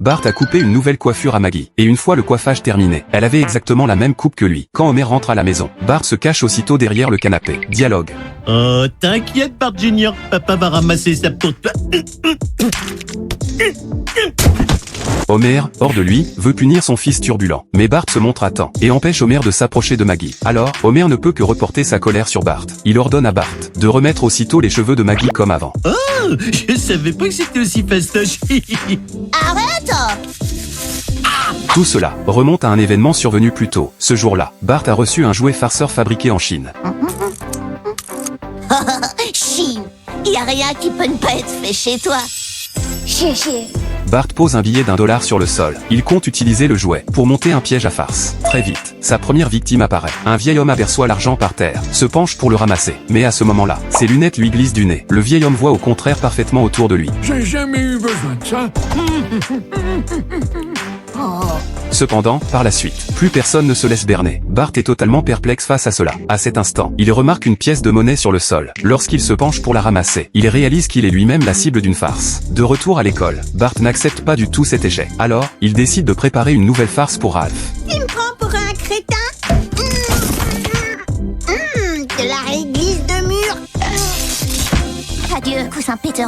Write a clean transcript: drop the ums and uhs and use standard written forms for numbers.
Bart a coupé une nouvelle coiffure à Maggie. Et une fois le coiffage terminé, elle avait exactement la même coupe que lui. Quand Homer rentre à la maison, Bart se cache aussitôt derrière le canapé. Dialogue. Oh, t'inquiète, Bart Junior, papa va ramasser ça pour toi. Homer, hors de lui, veut punir son fils turbulent. Mais Bart se montre à temps et empêche Homer de s'approcher de Maggie. Alors, Homer ne peut que reporter sa colère sur Bart. Il ordonne à Bart de remettre aussitôt les cheveux de Maggie comme avant. Oh, je savais pas que c'était aussi fastoche. Arrête! Tout cela remonte à un événement survenu plus tôt. Ce jour-là, Bart a reçu un jouet farceur fabriqué en Chine. Chine, y a rien qui peut ne pas être fait chez toi. Chier. Bart pose un billet d'$1 sur le sol. Il compte utiliser le jouet pour monter un piège à farce. Très vite, sa première victime apparaît. Un vieil homme aperçoit l'argent par terre, se penche pour le ramasser. Mais à ce moment-là, ses lunettes lui glissent du nez. Le vieil homme voit au contraire parfaitement autour de lui. J'ai jamais eu besoin de ça. Cependant, par la suite, plus personne ne se laisse berner. Bart est totalement perplexe face à cela. À cet instant, il remarque une pièce de monnaie sur le sol. Lorsqu'il se penche pour la ramasser, il réalise qu'il est lui-même la cible d'une farce. De retour à l'école, Bart n'accepte pas du tout cet échec. Alors, il décide de préparer une nouvelle farce pour Ralph. Tu me prends pour un crétin? De la réglisse de mur. Adieu, coussin Peter.